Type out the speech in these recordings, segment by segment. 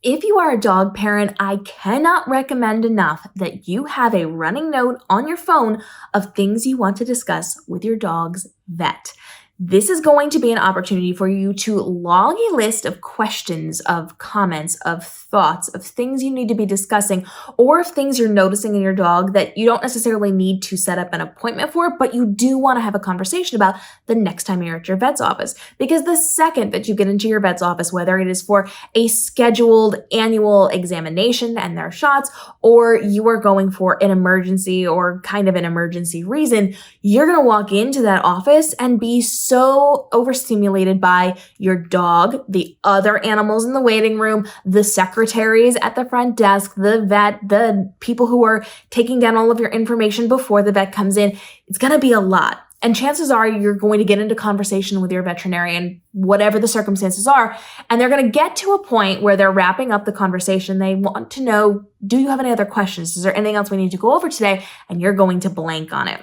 If you are a dog parent, I cannot recommend enough that you have a running note on your phone of things you want to discuss with your dog's vet. This is going to be an opportunity for you to log a list of questions, of comments, of thoughts, of things you need to be discussing, or of things you're noticing in your dog that you don't necessarily need to set up an appointment for, but you do want to have a conversation about the next time you're at your vet's office. Because the second that you get into your vet's office, whether it is for a scheduled annual examination and their shots, or you are going for an emergency or kind of an emergency reason, you're going to walk into that office and be so overstimulated by your dog, the other animals in the waiting room, the secretaries at the front desk, the vet, the people who are taking down all of your information before the vet comes in. It's going to be a lot. And chances are you're going to get into conversation with your veterinarian, whatever the circumstances are, and they're going to get to a point where they're wrapping up the conversation. They want to know, do you have any other questions? Is there anything else we need to go over today? And you're going to blank on it.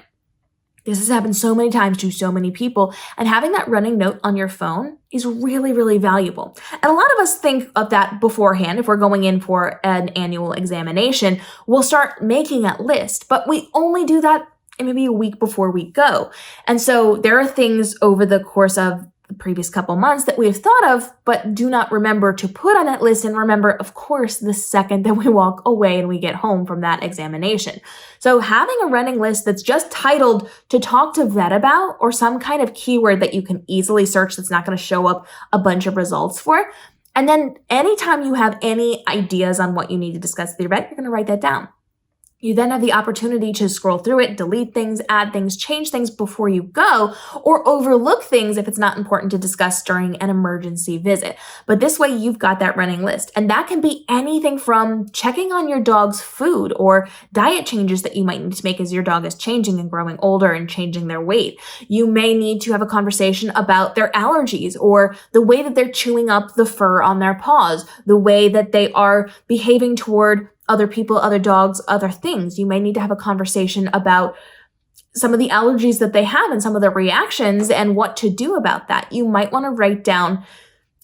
This has happened so many times to so many people, and having that running note on your phone is really, really valuable. And a lot of us think of that beforehand. If we're going in for an annual examination, we'll start making that list, but we only do that maybe a week before we go. And so there are things over the course of the previous couple months that we have thought of, but do not remember to put on that list, and remember, of course, the second that we walk away and we get home from that examination. So having a running list that's just titled to talk to vet about, or some kind of keyword that you can easily search that's not going to show up a bunch of results for. And then anytime you have any ideas on what you need to discuss with your vet, you're going to write that down. You then have the opportunity to scroll through it, delete things, add things, change things before you go, or overlook things if it's not important to discuss during an emergency visit. But this way you've got that running list. And that can be anything from checking on your dog's food or diet changes that you might need to make as your dog is changing and growing older and changing their weight. You may need to have a conversation about their allergies or the way that they're chewing up the fur on their paws, the way that they are behaving toward other people, other dogs, other things. You may need to have a conversation about some of the allergies that they have and some of the reactions and what to do about that. You might want to write down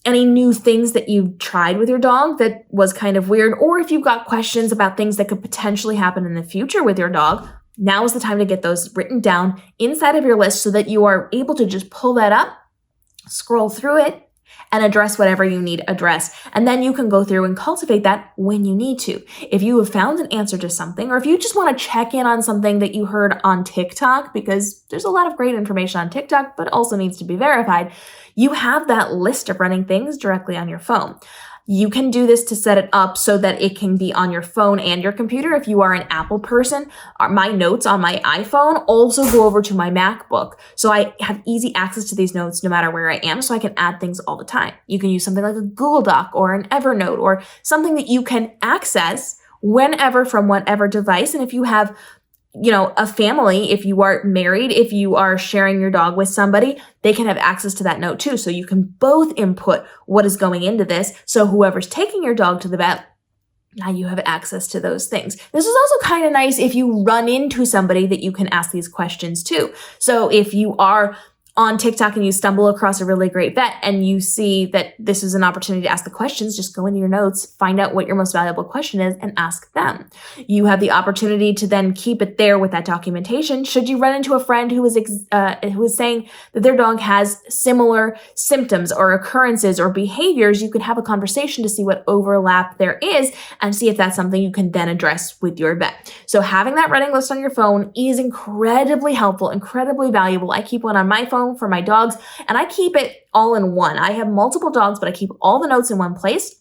any new things that you've tried with your dog that was kind of weird, or if you've got questions about things that could potentially happen in the future with your dog, now is the time to get those written down inside of your list so that you are able to just pull that up, scroll through it, and address whatever you need addressed. And then you can go through and cultivate that when you need to. If you have found an answer to something, or if you just want to check in on something that you heard on TikTok, because there's a lot of great information on TikTok, but also needs to be verified, you have that list of running things directly on your phone. You can do this to set it up so that it can be on your phone and your computer. If you are an Apple person, my notes on my iPhone also go over to my MacBook. So I have easy access to these notes no matter where I am, so I can add things all the time. You can use something like a Google Doc or an Evernote or something that you can access whenever from whatever device. And if you have a family, if you are married, if you are sharing your dog with somebody, they can have access to that note too. So you can both input what is going into this. So whoever's taking your dog to the vet, now you have access to those things. This is also kind of nice if you run into somebody that you can ask these questions to. So if you are on TikTok and you stumble across a really great vet and you see that this is an opportunity to ask the questions, just go into your notes, find out what your most valuable question is, and ask them. You have the opportunity to then keep it there with that documentation. Should you run into a friend who is saying that their dog has similar symptoms or occurrences or behaviors, you could have a conversation to see what overlap there is and see if that's something you can then address with your vet. So having that running list on your phone is incredibly helpful, incredibly valuable. I keep one on my phone for my dogs, and I keep it all in one. I have multiple dogs, but I keep all the notes in one place.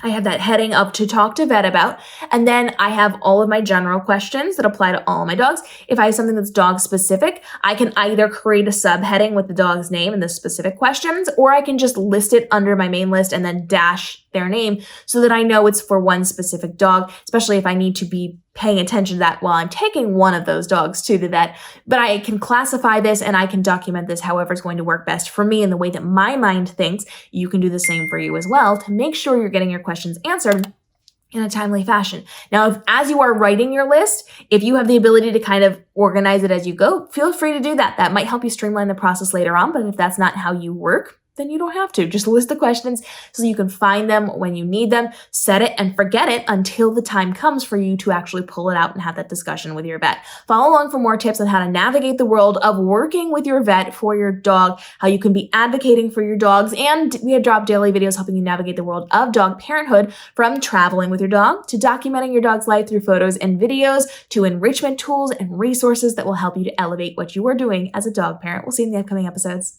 I have that heading up to talk to vet about, and then I have all of my general questions that apply to all my dogs. If I have something that's dog specific, I can either create a subheading with the dog's name and the specific questions, or I can just list it under my main list and then dash their name so that I know it's for one specific dog, especially if I need to be paying attention to that while I'm taking one of those dogs to the vet. But I can classify this and I can document this however is going to work best for me in the way that my mind thinks. You can do the same for you as well to make sure you're getting your questions answered in a timely fashion. Now, as you are writing your list, if you have the ability to kind of organize it as you go, feel free to do that. That might help you streamline the process later on, but if that's not how you work, then you don't have to. Just list the questions so you can find them when you need them, set it and forget it until the time comes for you to actually pull it out and have that discussion with your vet. Follow along for more tips on how to navigate the world of working with your vet for your dog, how you can be advocating for your dogs, and we have dropped daily videos helping you navigate the world of dog parenthood, from traveling with your dog to documenting your dog's life through photos and videos to enrichment tools and resources that will help you to elevate what you are doing as a dog parent. We'll see you in the upcoming episodes.